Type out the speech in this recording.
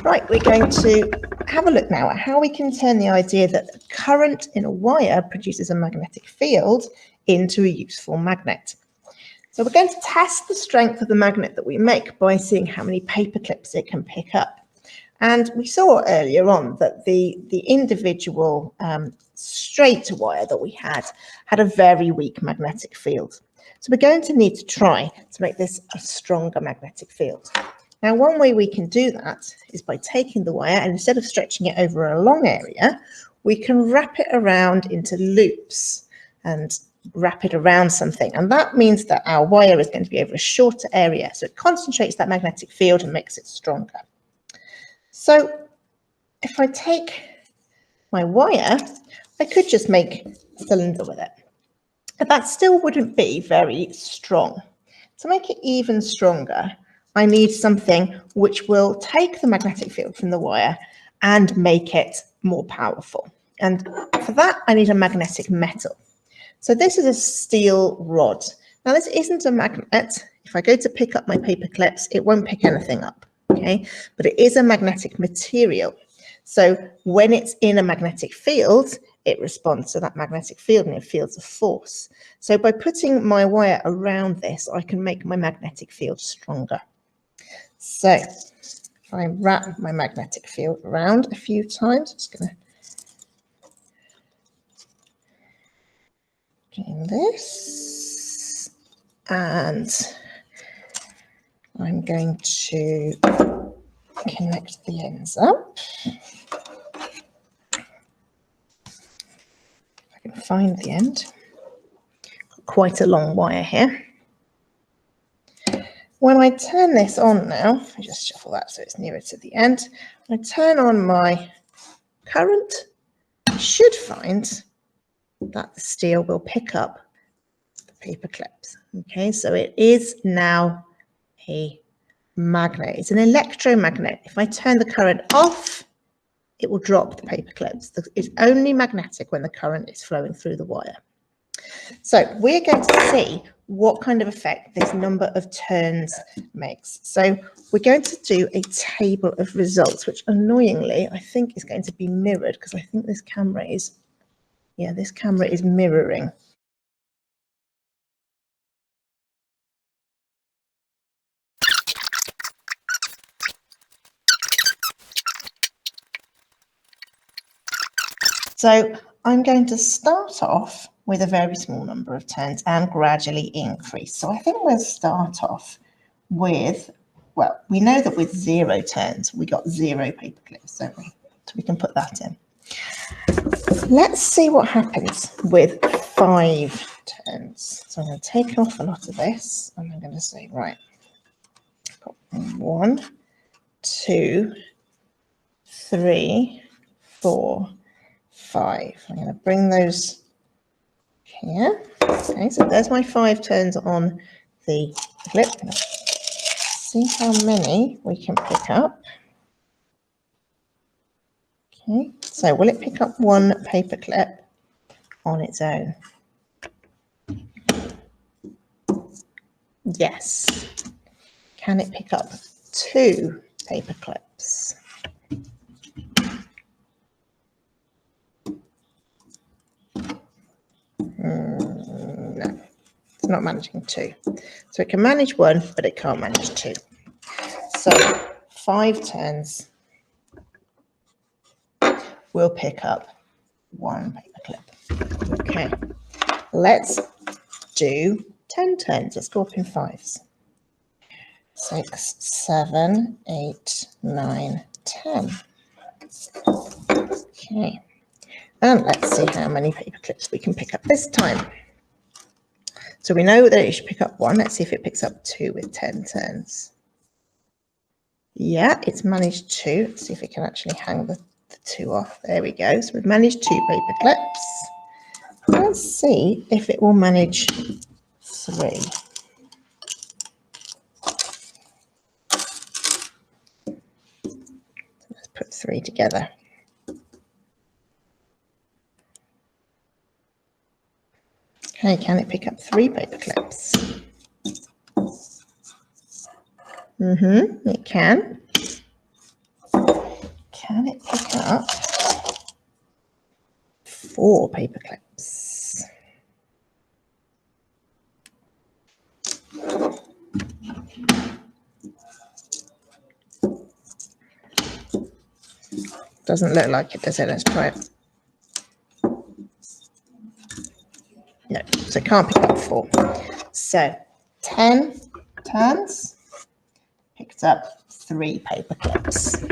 Right, we're going to have a look now at how we can turn the idea that current in a wire produces a magnetic field into a useful magnet. So we're going to test the strength of the magnet that we make by seeing how many paper clips it can pick up. And we saw earlier on that the individual straight wire that we had a very weak magnetic field. So we're going to need to try to make this a stronger magnetic field. Now, one way we can do that is by taking the wire, and instead of stretching it over a long area, we can wrap it around into loops and wrap it around something. And that means that our wire is going to be over a shorter area. So it concentrates that magnetic field and makes it stronger. So if I take my wire, I could just make a cylinder with it. But that still wouldn't be very strong. To make it even stronger, I need something which will take the magnetic field from the wire and make it more powerful. And for that, I need a magnetic metal. So this is a steel rod. Now, this isn't a magnet. If I go to pick up my paper clips, it won't pick anything up, okay? But it is a magnetic material. So when it's in a magnetic field, it responds to that magnetic field and it feels a force. So by putting my wire around this, I can make my magnetic field stronger. So if I wrap my magnetic field around a few times, I'm just going to do this, and I'm going to connect the ends up. If I can find the end. Quite a long wire here. When I turn this on now, I just shuffle that so it's nearer to the end. When I turn on my current, I should find that the steel will pick up the paper clips. Okay, so it is now a magnet. It's an electromagnet. If I turn the current off, it will drop the paper clips. It's only magnetic when the current is flowing through the wire. So we're going to see what kind of effect this number of turns makes. So we're going to do a table of results, which annoyingly I think is going to be mirrored, because I think this camera is, this camera is mirroring. So I'm going to start off with a very small number of turns and gradually increase. So I think we'll start off with, well, we know that with 0 turns, we got 0 paper clips, don't we? So we can put that in. Let's see what happens with 5 turns. So I'm going to take off a lot of this, and I'm going to say, right, 1, 2, 3, 4, 5. I'm going to bring those here. Okay, so there's my 5 turns on the clip. See how many we can pick up. Okay, so will it pick up 1 paper clip on its own? Yes. Can it pick up 2 paper clips? No, it's not managing 2. So it can manage 1, but it can't manage 2. So 5 turns will pick up 1 paper clip. Okay, let's do 10 turns. Let's go up in 5s. 6, 7, 8, 9, 10. Okay. And let's see how many paper clips we can pick up this time. So we know that it should pick up 1. Let's see if it picks up 2 with 10 turns. Yeah, it's managed 2. Let's see if it can actually hang the 2 off. There we go. So we've managed 2 paper clips. Let's see if it will manage 3. Let's put 3 together. Okay, can it pick up 3 paper clips? It can. can it pick up 4 paper clips? Doesn't look like it, does it? Let's try it. No, so it can't pick up 4. So 10 turns, picked up 3 paper clips.